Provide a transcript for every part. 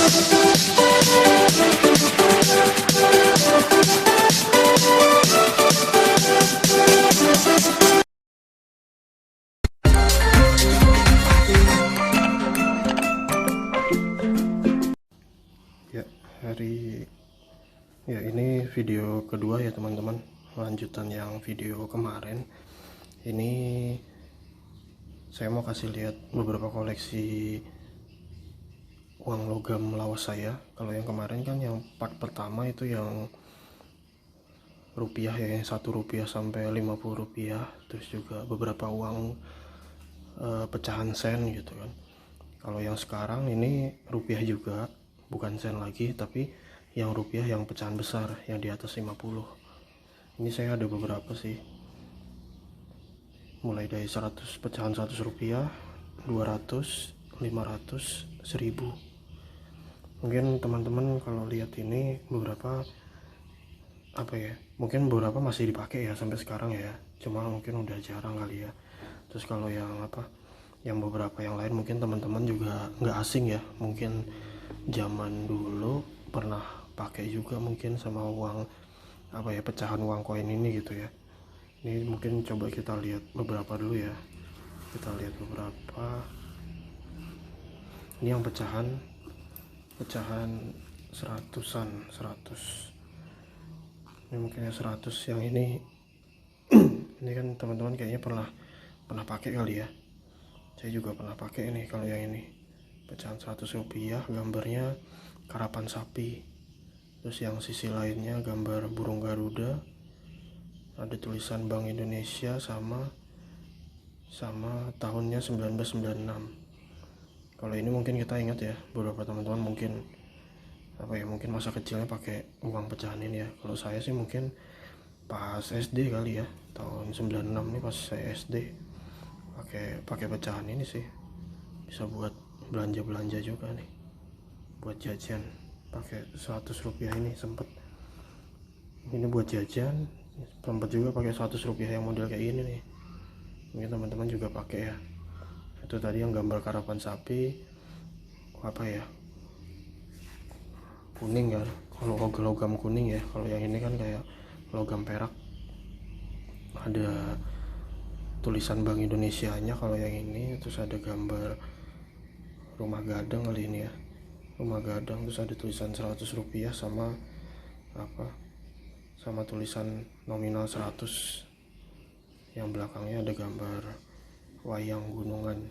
Ya, ini video kedua ya teman-teman, lanjutan yang video kemarin. Ini saya mau kasih lihat beberapa koleksi uang logam lawas saya. Kalau yang kemarin kan yang part pertama itu yang rupiah ya, yang 1 rupiah sampai 50 rupiah, terus juga beberapa uang pecahan sen gitu kan. Kalau yang sekarang ini rupiah juga, bukan sen lagi, tapi yang rupiah yang pecahan besar yang di atas 50. Ini saya ada beberapa sih, mulai dari 100 pecahan 100 rupiah, 200, 500, 1000. Mungkin teman-teman kalau lihat ini beberapa mungkin beberapa masih dipakai ya sampai sekarang ya, cuma mungkin udah jarang kali ya. Terus kalau yang beberapa yang lain mungkin teman-teman juga nggak asing ya, mungkin zaman dulu pernah pakai juga mungkin sama uang pecahan uang koin ini gitu ya. Ini mungkin coba kita lihat beberapa dulu ya. Kita lihat beberapa. Ini yang pecahan seratusan, 100. Ini mungkin 100 yang ini. Ini kan teman-teman kayaknya pernah pakai kali ya. Saya juga pernah pakai ini. Kalau yang ini pecahan 100 rupiah, gambarnya karapan sapi. Terus yang sisi lainnya gambar burung garuda, ada tulisan Bank Indonesia sama tahunnya 1996. Kalau ini mungkin kita ingat ya, beberapa teman-teman mungkin mungkin masa kecilnya pakai uang pecahan ini ya. Kalau saya sih mungkin pas SD kali ya, tahun 96 nih pas saya SD pakai pecahan ini sih. Bisa buat belanja juga nih, buat jajan. Pakai 100 rupiah ini sempet, ini buat jajan. Sempet juga pakai 100 rupiah yang model kayak gini nih, mungkin teman-teman juga pakai ya. Itu tadi yang gambar karapan sapi, kuning kan, kalau logam kuning ya. Kalau yang ini kan kayak logam perak, ada tulisan Bank Indonesia nya kalau yang ini. Terus ada gambar rumah gadang kali ini ya, rumah gadang. Terus ada tulisan 100 rupiah sama tulisan nominal 100. Yang belakangnya ada gambar wayang gunungan.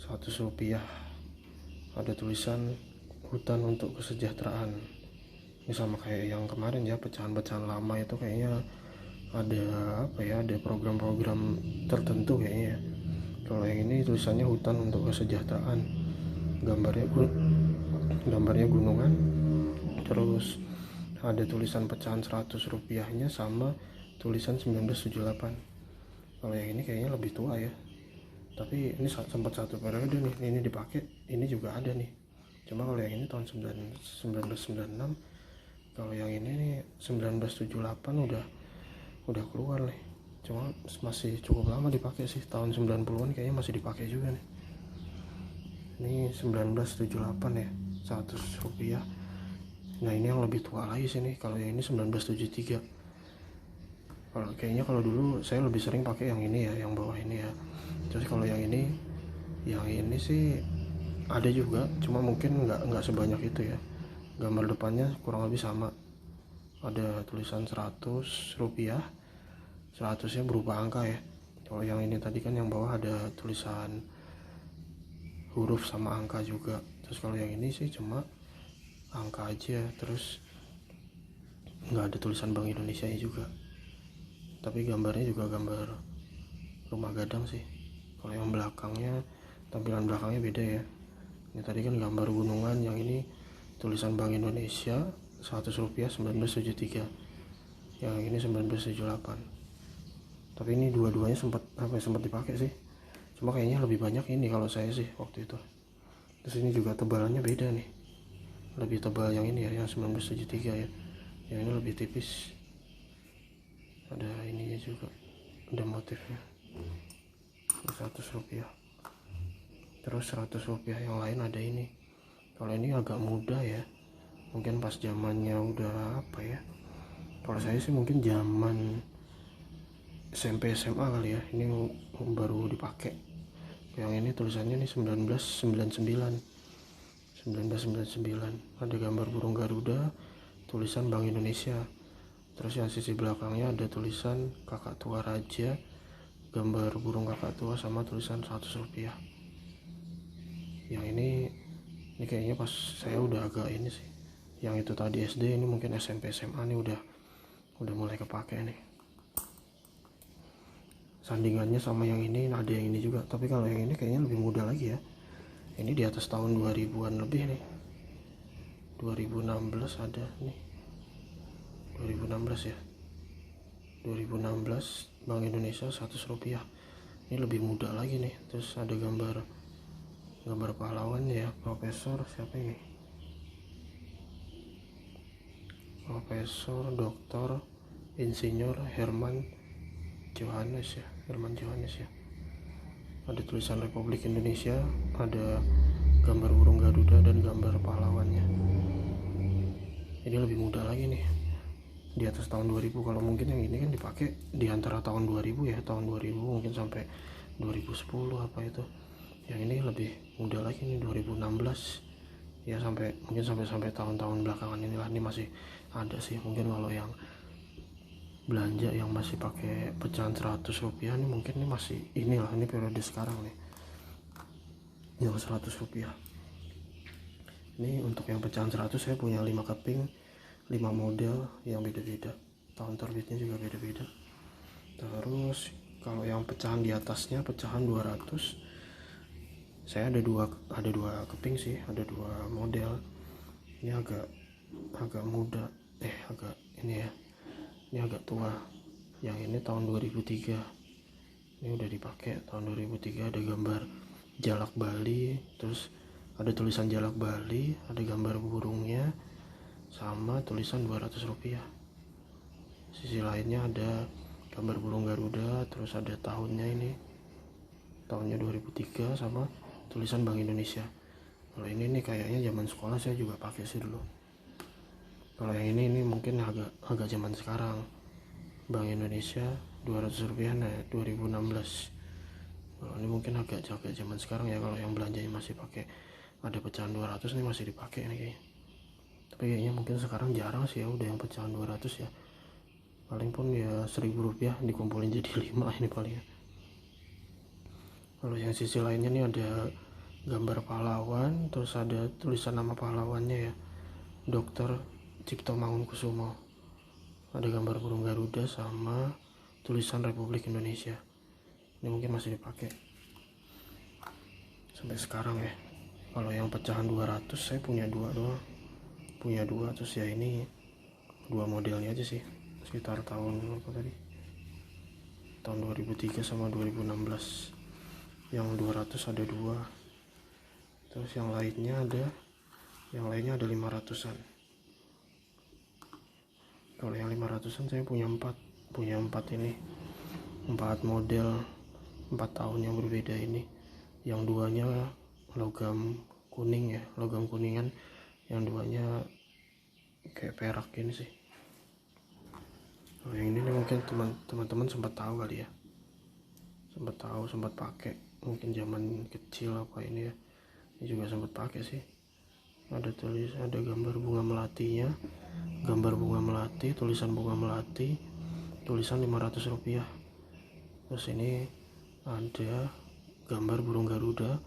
100 rupiah ada tulisan hutan untuk kesejahteraan. Ini sama kayak yang kemarin ya, pecahan-pecahan lama itu kayaknya ada program-program tertentu kayaknya ya. Kalau yang ini tulisannya hutan untuk kesejahteraan, gambarnya gunungan. Terus ada tulisan pecahan 100 rupiahnya sama tulisan 1978. Kalau yang ini kayaknya lebih tua ya, tapi ini sempat satu periode nih, ini dipakai. Ini juga ada nih, cuma kalau yang ini tahun 1996. Kalau yang ini nih 1978 udah keluar nih, cuma masih cukup lama dipakai sih. Tahun 90-an kayaknya masih dipakai juga nih. Ini 1978 ya, 100 rupiah. Nah ini yang lebih tua lagi sih nih. Kalau yang ini 1973. Kalau dulu saya lebih sering pakai yang ini ya, yang bawah ini ya. Terus kalau yang ini sih ada juga, cuma mungkin nggak sebanyak itu ya. Gambar depannya kurang lebih sama. Ada tulisan 100 rupiah, 100-nya berupa angka ya. Kalau yang ini tadi kan yang bawah ada tulisan huruf sama angka juga. Terus kalau yang ini sih cuma angka aja, terus nggak ada tulisan Bank Indonesia juga. Tapi gambarnya juga gambar rumah gadang sih. Kalau yang belakangnya, tampilan belakangnya beda ya. Ini tadi kan gambar gunungan, yang ini tulisan Bank Indonesia 100 rupiah 1973. Yang ini 1978. Tapi ini dua-duanya sempat dipakai sih. Cuma kayaknya lebih banyak ini kalau saya sih waktu itu. Terus ini juga tebalannya beda nih. Lebih tebal yang ini ya, yang 1973 ya. Yang ini lebih tipis. Ada ininya juga, ada motifnya. 100 rupiah. Terus 100 rupiah yang lain ada ini. Kalau ini agak muda ya, mungkin pas zamannya udah apa ya, kalau saya sih mungkin zaman SMP SMA kali ya, ini baru dipakai. Yang ini tulisannya nih 1999, ada gambar burung Garuda, tulisan Bank Indonesia. Terus yang sisi belakangnya ada tulisan Kakak Tua Raja, gambar burung kakak tua sama tulisan 100 rupiah. Yang ini kayaknya pas saya udah agak ini sih. Yang itu tadi SD, ini mungkin SMP SMA nih udah mulai kepake nih. Sandingannya sama yang ini ada yang ini juga, tapi kalau yang ini kayaknya lebih muda lagi ya. Ini di atas tahun 2000-an lebih nih. 2016 ada nih. 2016 ya. 2016 Bank Indonesia 100 rupiah. Ini lebih muda lagi nih. Terus ada gambar pahlawan ya, Profesor siapa ini? Profesor Dr. Insinyur Herman Johannes ya. Ada tulisan Republik Indonesia, ada gambar burung Garuda dan gambar pahlawannya. Ini lebih muda lagi nih, di atas tahun 2000. Kalau mungkin yang ini kan dipakai di antara tahun 2000 ya, tahun 2000 mungkin sampai 2010 apa itu. Yang ini lebih muda lagi nih, 2016 ya, mungkin sampai tahun-tahun belakangan inilah. Ini masih ada sih, mungkin kalau yang belanja yang masih pakai pecahan 100 rupiah nih mungkin ini masih inilah, ini periode sekarang nih yang 100 rupiah. Ini untuk yang pecahan 100 saya punya 5 keping, 5 model yang beda-beda, tahun terbitnya juga beda-beda. Terus kalau yang pecahan di atasnya, pecahan 200, saya ada dua keping sih, ada 2 model. Ini agak muda, agak ini ya, ini agak tua. Yang ini tahun 2003, ini udah dipakai tahun 2003. Ada gambar jalak Bali, terus ada tulisan jalak Bali, ada gambar burungnya sama tulisan 200 rupiah. Sisi lainnya ada gambar burung Garuda, terus ada tahunnya, ini tahunnya 2003 sama tulisan Bank Indonesia. Kalau ini nih kayaknya zaman sekolah saya juga pakai sih dulu. Kalau yang ini mungkin agak zaman sekarang, Bank Indonesia 200 rupiah, nah 2016. Kalau ini mungkin agak zaman sekarang ya, kalau yang belanjanya masih pakai ada pecahan 200 nih masih dipakai nih kayaknya. Tapi kayaknya mungkin sekarang jarang sih ya udah yang pecahan 200 ya, paling pun ya 1000 rupiah dikumpulin jadi 5 ini paling ya. Kalau yang sisi lainnya nih ada gambar pahlawan, terus ada tulisan nama pahlawannya ya, Dr. Cipto Mangunkusumo. Ada gambar burung Garuda sama tulisan Republik Indonesia. Ini mungkin masih dipakai sampai sekarang ya. Kalau yang pecahan 200 saya punya 2 doang, terus ya ini 2 modelnya aja sih, sekitar tahun apa tadi, tahun 2003 sama 2016. Yang 200 ada 2, terus yang lainnya ada 500-an. Kalau yang 500-an saya punya 4 ini, 4 model 4 tahun yang berbeda ini. Yang 2-nya logam kuning ya, logam kuningan. Yang 2-nya kayak perak ini sih. Kalau yang ini nih mungkin teman-teman sempat tahu kali ya, sempat pakai mungkin zaman kecil apa ini ya. Ini juga sempat pakai sih. Ada gambar bunga melatinya, gambar bunga melati, tulisan bunga melati, tulisan 500 rupiah. Terus ini ada gambar burung Garuda,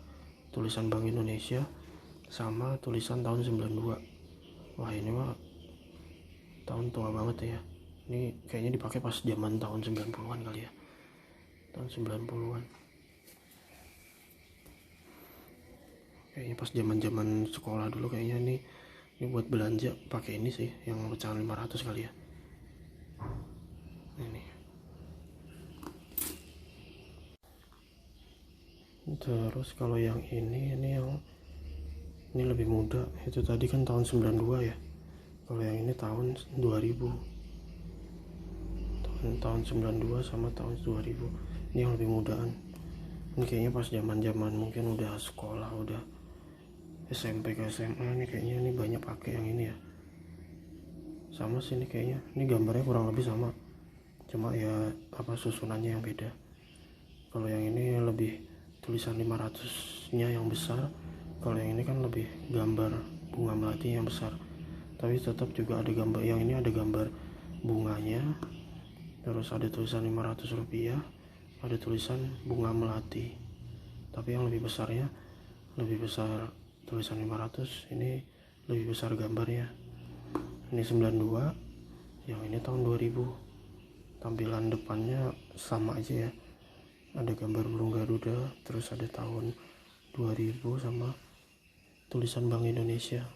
tulisan Bank Indonesia sama tulisan tahun 92. Wah ini mah tahun tua banget ya. Ini kayaknya dipakai pas zaman tahun 90-an kali ya, tahun 90-an. Kayaknya pas zaman sekolah dulu kayaknya ini buat belanja pakai ini sih, yang pecahan 500 kali ya. Ini terus kalau yang ini lebih muda. Itu tadi kan tahun 92 ya, kalau yang ini tahun 2000, tahun 92 sama tahun 2000. Ini yang lebih mudaan. Ini kayaknya pas zaman mungkin udah sekolah, udah SMP ke SMA nih kayaknya ini banyak pakai yang ini ya. Sama sih ini kayaknya, ini gambarnya kurang lebih sama, cuma ya apa susunannya yang beda. Kalau yang ini lebih tulisan 500 nya yang besar, kalau yang ini kan lebih gambar bunga melati yang besar, tapi tetap juga ada gambar. Yang ini ada gambar bunganya, terus ada tulisan 500 rupiah, ada tulisan bunga melati, tapi yang lebih besarnya, lebih besar tulisan 500, ini lebih besar gambarnya. Ini 92, yang ini tahun 2000. Tampilan depannya sama aja ya, ada gambar burung Garuda, terus ada tahun 2000 sama tulisan Bank Indonesia.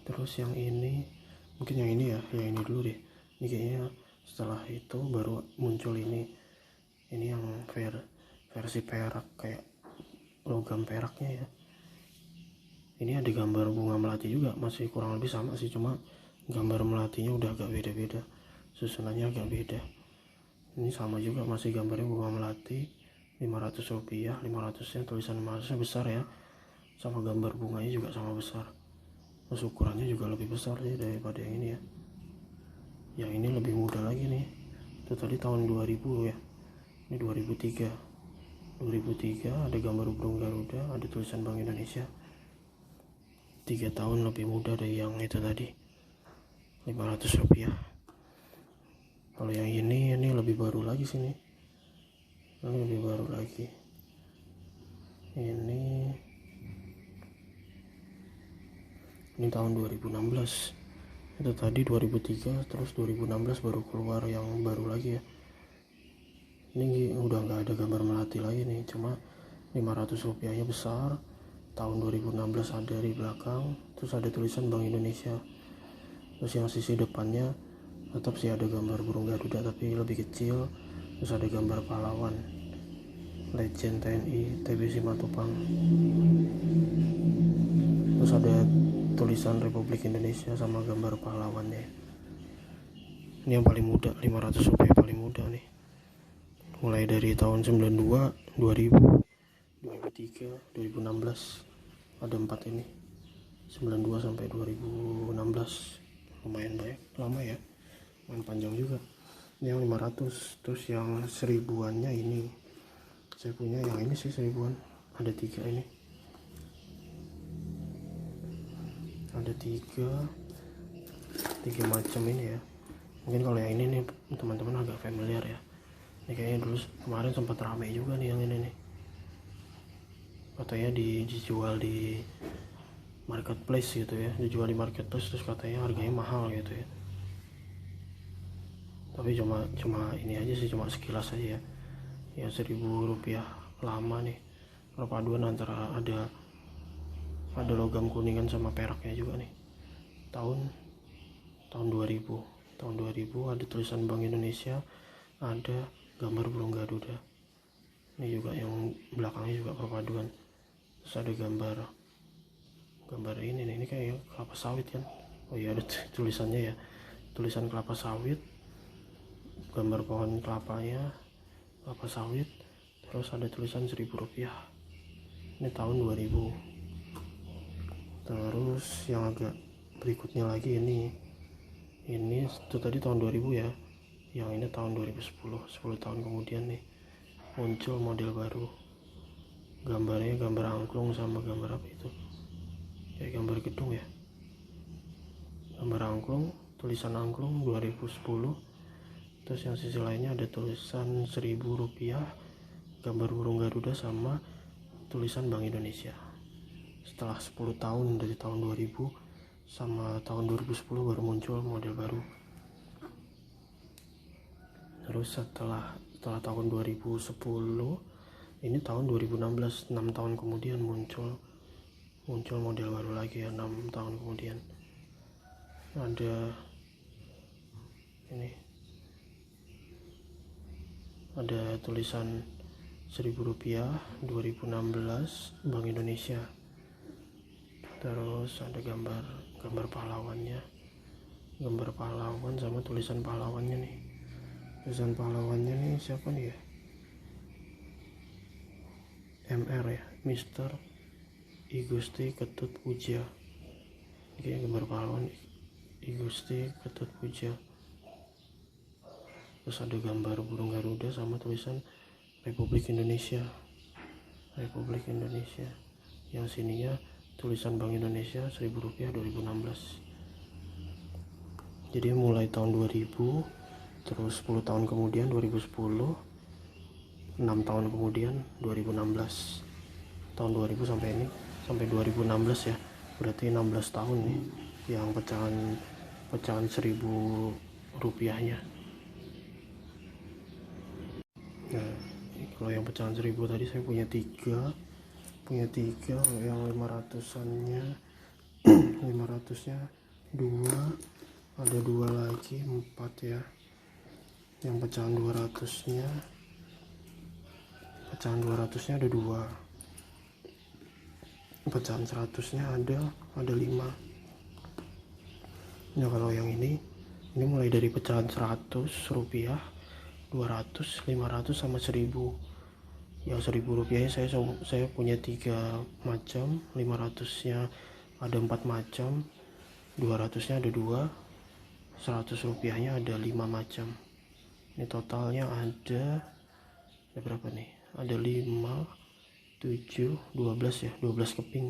Terus yang ini, mungkin yang ini ya, yang ini dulu deh. Ini kayaknya setelah itu baru muncul ini yang versi perak, kayak logam peraknya ya. Ini ada gambar bunga melati juga, masih kurang lebih sama sih, cuma gambar melatinya udah agak beda-beda, susunannya agak beda. Ini sama juga, masih gambarnya bunga melati, 500 rupiah, 500 nya tulisan 500 nya besar ya, sama gambar bunganya juga sama besar. Terus ukurannya juga lebih besar sih daripada yang ini ya. Yang ini lebih muda lagi nih, itu tadi tahun 2000 ya, ini 2003 ada gambar burung Garuda, ada tulisan Bank Indonesia. 3 tahun lebih muda dari yang itu tadi, 500 rupiah. Kalau yang ini lebih baru lagi sini, ini lebih baru lagi. Ini tahun 2016, itu tadi 2003, terus 2016 baru keluar yang baru lagi ya. Ini udah nggak ada gambar melati lagi nih, cuma 500 rupiahnya besar, tahun 2016 ada di belakang, terus ada tulisan Bank Indonesia. Terus yang sisi depannya tetap sih ada gambar burung Garuda tapi lebih kecil, terus ada gambar pahlawan Legend TNI TB Simatupang, terus ada tulisan Republik Indonesia sama gambar pahlawannya. Ini yang paling muda, 500 rupiah paling muda nih, mulai dari tahun 92, 2000, 2003, 2016, ada 4 ini, 92 sampai 2016, lumayan banyak, lama ya, lumayan panjang juga. Ini yang 500, terus yang 1000-annya ini, saya punya yang ini sih 1000-an, ada 3 ini, ada tiga macam ini ya. Mungkin kalau yang ini nih teman-teman agak familiar ya, ini kayaknya dulu kemarin sempat rame juga nih yang ini nih, katanya dijual di marketplace gitu ya, dijual di marketplace, terus katanya harganya mahal gitu ya. Tapi cuma ini aja sih, cuma sekilas aja ya, ya 1000 rupiah lama nih, perpaduan antara ada logam kuningan sama peraknya juga nih. Tahun 2000 ada tulisan Bank Indonesia, ada gambar burung Garuda. Ini juga yang belakangnya juga perpaduan, terus ada gambar ini nih, ini kayak kelapa sawit kan. Oh iya, ada tulisannya ya, tulisan kelapa sawit, gambar pohon kelapanya, kelapa sawit, terus ada tulisan 1000 rupiah. Ini tahun 2000. Terus yang agak berikutnya lagi ini itu tadi tahun 2000 ya, yang ini tahun 2010, 10 tahun kemudian nih muncul model baru, gambarnya gambar angklung sama gambar apa itu, kayak gambar gedung ya, gambar angklung, tulisan angklung 2010, terus yang sisi lainnya ada tulisan 1000 rupiah, gambar burung Garuda sama tulisan Bank Indonesia. Setelah 10 tahun dari tahun 2000 sama tahun 2010 baru muncul model baru. Terus setelah tahun 2010, ini tahun 2016, 6 tahun kemudian muncul model baru lagi ya, 6 tahun kemudian. Ada ini, ada tulisan 1000 rupiah 2016 Bank Indonesia. Terus ada gambar pahlawannya, gambar pahlawan sama tulisan pahlawannya nih. Tulisan pahlawannya nih siapa nih ya, MR ya, Mister I Gusti Ketut Puja. Ini gambar pahlawan I Gusti Ketut Puja. Terus ada gambar burung Garuda sama tulisan Republik Indonesia. Republik Indonesia. Yang sininya tulisan Bank Indonesia Rp1.000 2016. Jadi mulai tahun 2000, terus 10 tahun kemudian 2010, 6 tahun kemudian 2016. Tahun 2000 sampai ini, sampai 2016 ya, berarti 16 tahun nih yang pecahan Rp1.000-nya. Nah, kalau yang pecahan 1.000 tadi saya punya tiga, yang 500-annya 500-nya 2, ada 2 lagi, 4 ya. Yang pecahan 200-nya ada 2, pecahan 100-nya ada 5. Nah, kalau yang ini mulai dari pecahan 100 rupiah, 200, 500 sama 1000. Yang 1000 rupiahnya saya punya 3 macam, 500-nya ada 4 macam, 200-nya ada 2, 100 rupiahnya ada 5 macam. Ini totalnya ada berapa nih? Ada 5, 7, 12 ya, 12 keping.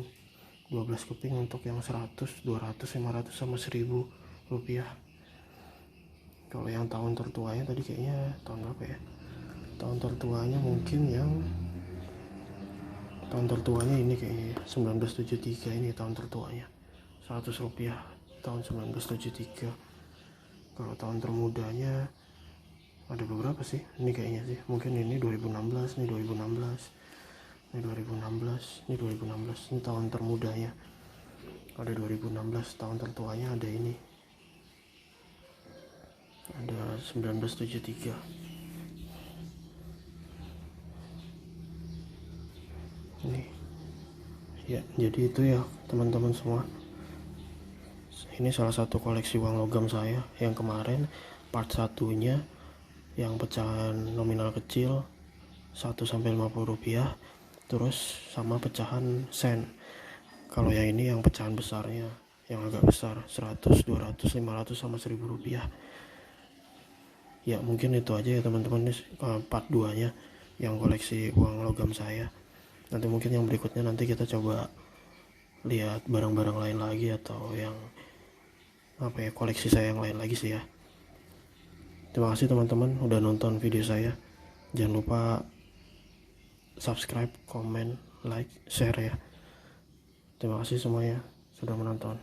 12 keping untuk yang 100, 200, 500 sama 1000 rupiah. Kalau yang tahun tertuanya tadi kayaknya tahun berapa ya? Tahun tertuanya mungkin tahun tertuanya ini kayaknya 1973, ini tahun tertuanya 100 rupiah tahun 1973. Kalau tahun termudanya ada beberapa sih, ini kayaknya sih, mungkin ini 2016, ini 2016, ini 2016, ini 2016, ini tahun termudanya ada 2016. Tahun tertuanya ada ini, ada 1973. Ini ya, jadi itu ya teman-teman semua, ini salah satu koleksi uang logam saya yang kemarin part 1-nya yang pecahan nominal kecil 1-50 rupiah, terus sama pecahan sen. Kalau yang ini yang pecahan besarnya, yang agak besar 100, 200, 500 sama 1000 rupiah. Ya mungkin itu aja ya teman-teman, part 2 nya yang koleksi uang logam saya. Nanti mungkin yang berikutnya nanti kita coba lihat barang-barang lain lagi, atau yang koleksi saya yang lain lagi sih ya. Terima kasih teman-teman udah nonton video saya. Jangan lupa subscribe, komen, like, share ya. Terima kasih semuanya sudah menonton.